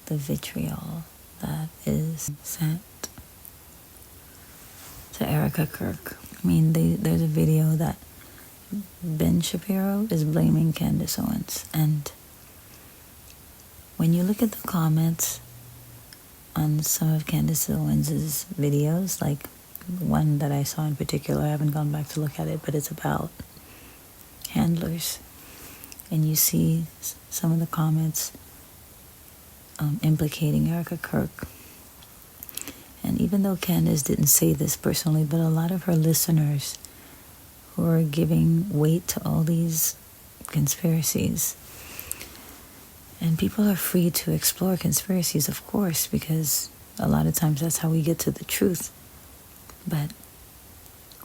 the vitriol that is sent to Erika Kirk. I mean, there's a video that Ben Shapiro is blaming Candace Owens. And when you look at the comments on some of Candace Owens' videos, like one that I saw in particular, I haven't gone back to look at it, but it's about handlers. And you see some of the comments implicating Erika Kirk. And even though Candace didn't say this personally, but a lot of her listeners who are giving weight to all these conspiracies. And people are free to explore conspiracies, of course, because a lot of times that's how we get to the truth. But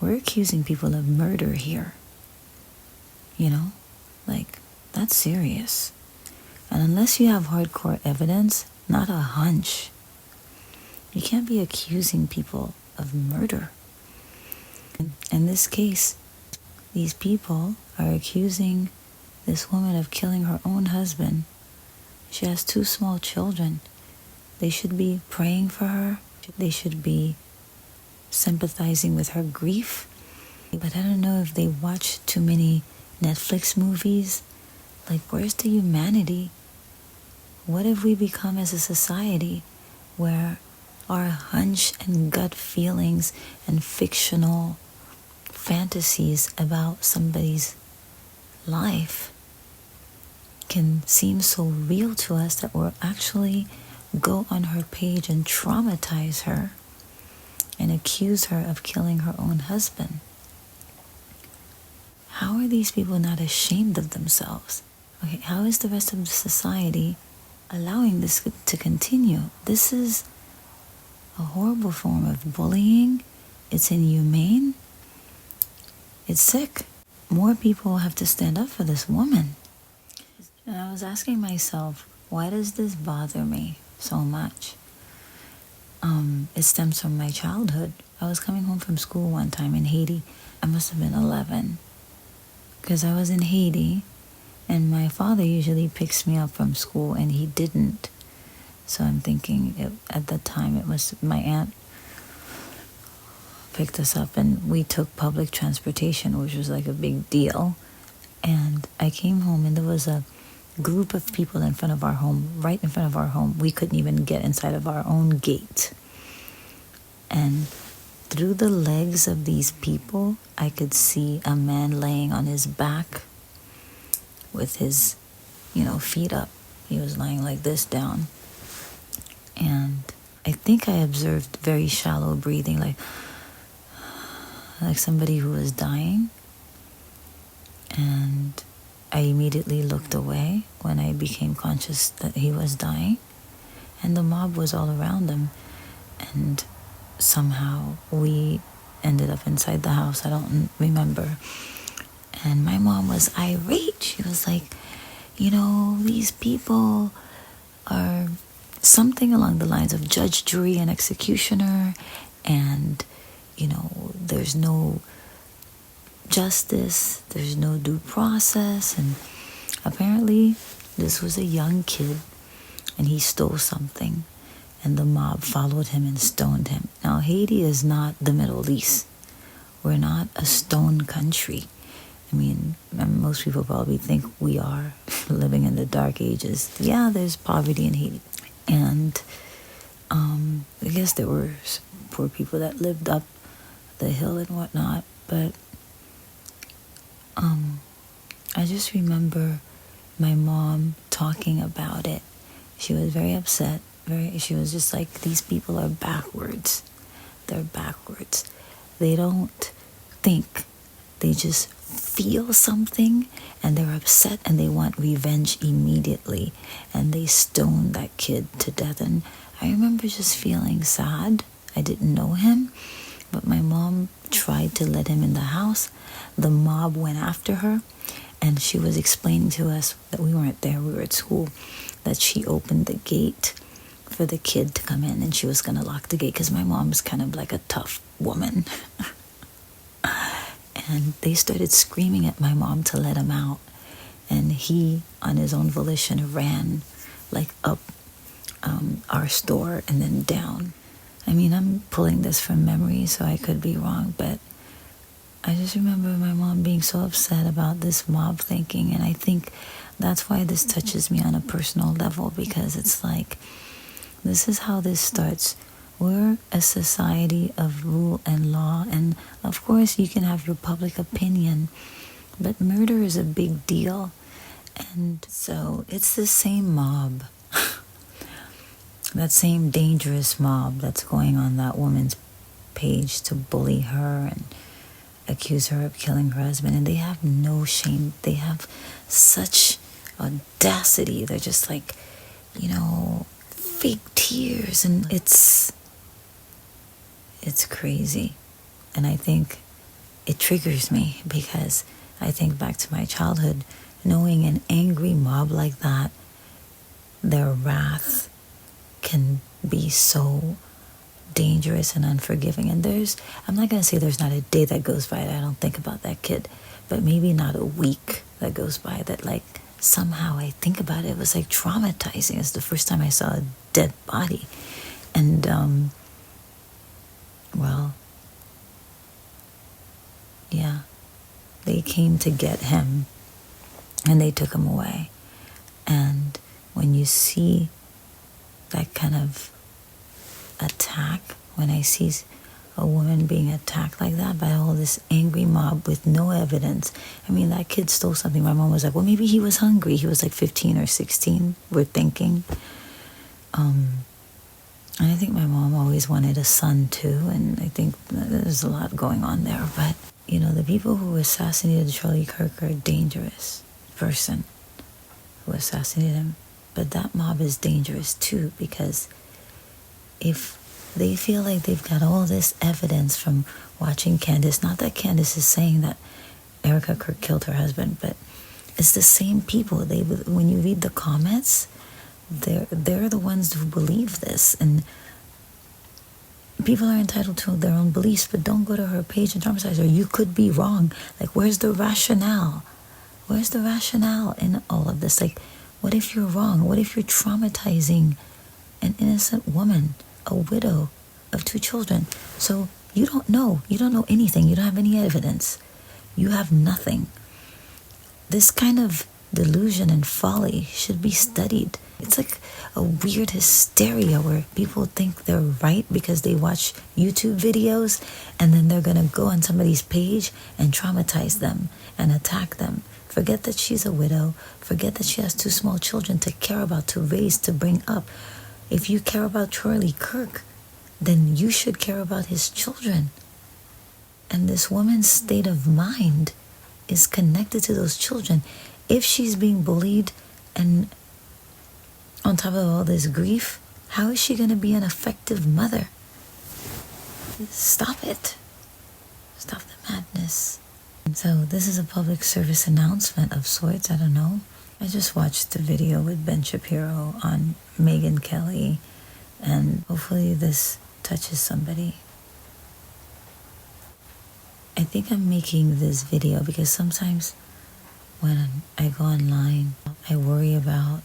we're accusing people of murder here. You know? Like, that's serious. And unless you have hardcore evidence, not a hunch, you can't be accusing people of murder. In this case, these people are accusing this woman of killing her own husband. She has 2 small children. They should be praying for her. They should be sympathizing with her grief. But I don't know if they watch too many Netflix movies. Like, where's the humanity? What have we become as a society where our hunch and gut feelings and fictional fantasies about somebody's life can seem so real to us that we'll actually go on her page and traumatize her and accuse her of killing her own husband? How are these people not ashamed of themselves? Okay, how is the rest of the society allowing this to continue? This is a horrible form of bullying. It's inhumane. It's sick. More people have to stand up for this woman. And I was asking myself, why does this bother me so much? It stems from my childhood. I was coming home from school one time in Haiti. I must have been 11. Because I was in Haiti, and my father usually picks me up from school, and he didn't. So I'm thinking, at that time, it was my aunt picked us up, and we took public transportation, which was like a big deal. And I came home, and there was a group of people in front of our home, right in front of our home. We couldn't even get inside of our own gate. And through the legs of these people, I could see a man laying on his back with his, feet up. He was lying like this down. And I think I observed very shallow breathing, like somebody who was dying. And I immediately looked away when I became conscious that he was dying. And the mob was all around him. And somehow we ended up inside the house. I don't remember. And my mom was irate. She was like, these people are something along the lines of judge, jury, and executioner. And, there's no justice. There's no due process. And apparently this was a young kid and he stole something. And the mob followed him and stoned him. Now, Haiti is not the Middle East. We're not a stone country. I mean, most people probably think we are living in the dark ages. Yeah, there's poverty in Haiti. And I guess there were poor people that lived up the hill and whatnot. But I just remember my mom talking about it. She was very upset. She was just like, these people are backwards. They're backwards. They don't think. They just feel something and they're upset and they want revenge immediately. And they stoned that kid to death. And I remember just feeling sad. I didn't know him, but my mom tried to let him in the house. The mob went after her and she was explaining to us that we weren't there. We were at school. That she opened the gate for the kid to come in and she was going to lock the gate because my mom's kind of like a tough woman. And they started screaming at my mom to let him out. And he, on his own volition, ran like up our store and then down. I mean, I'm pulling this from memory, so I could be wrong, but I just remember my mom being so upset about this mob thinking, and I think that's why this touches me on a personal level, because it's like, this is how this starts. We're a society of rule and law, and of course you can have your public opinion, but murder is a big deal. And so it's the same mob, that same dangerous mob that's going on that woman's page to bully her and accuse her of killing her husband, and they have no shame. They have such audacity. They're just like, fake tears, and it's crazy. And I think it triggers me, because I think back to my childhood, knowing an angry mob like that, their wrath can be so dangerous and unforgiving. And I'm not going to say there's not a day that goes by that I don't think about that kid, but maybe not a week that goes by that, like, somehow I think about it. It was like traumatizing. It's the first time I saw a dead body. And, well, yeah, they came to get him and they took him away. And when you see that kind of attack, when I see a woman being attacked like that by all this angry mob with no evidence. I mean, that kid stole something. My mom was like, well, maybe he was hungry. He was like 15 or 16, we're thinking. And I think my mom always wanted a son too, and I think there's a lot going on there. But, the people who assassinated Charlie Kirk are a dangerous person who assassinated him. But that mob is dangerous too, because if they feel like they've got all this evidence from watching Candace, not that Candace is saying that Erika Kirk killed her husband, but it's the same people. When you read the comments, they're the ones who believe this, and people are entitled to their own beliefs, but don't go to her page and traumatize her. You could be wrong. Like, where's the rationale? Where's the rationale in all of this? Like, what if you're wrong? What if you're traumatizing an innocent woman, a widow of 2 children? So you don't know anything. You don't have any evidence. You have nothing. This kind of delusion and folly should be studied. It's like a weird hysteria where people think they're right because they watch YouTube videos, and then they're gonna go on somebody's page and traumatize them and attack them. Forget that she's a widow. Forget that she has 2 small children to care about, to raise, to bring up. If you care about Charlie Kirk, then you should care about his children. And this woman's state of mind is connected to those children. If she's being bullied and on top of all this grief, how is she going to be an effective mother? Stop it. Stop the madness. So this is a public service announcement of sorts. I don't know. I just watched the video with Ben Shapiro on Megyn Kelly, and hopefully this touches somebody. I think I'm making this video because sometimes when I go online, I worry about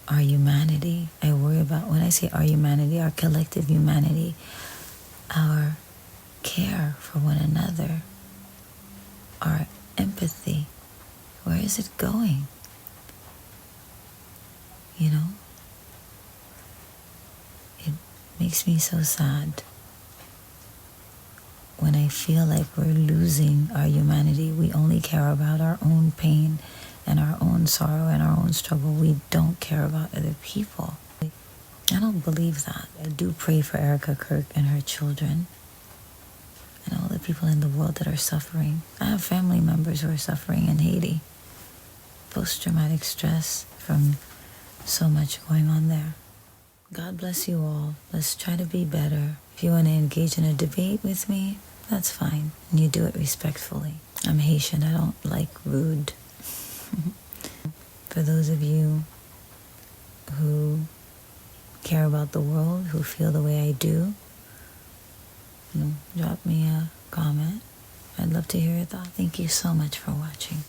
our humanity. I worry about, when I say our humanity, our collective humanity, our care for one another, our empathy. Where is it going? It makes me so sad when I feel like we're losing our humanity. We only care about our own pain and our own sorrow and our own struggle. We don't care about other people. I don't believe that. I do pray for Erika Kirk and her children and all the people in the world that are suffering. I have family members who are suffering in Haiti. Post-traumatic stress from so much going on there. God bless you all. Let's try to be better. If you want to engage in a debate with me, that's fine. And you do it respectfully. I'm Haitian. I don't like rude. For those of you who care about the world, who feel the way I do, drop me a comment. I'd love to hear your thoughts. Thank you so much for watching.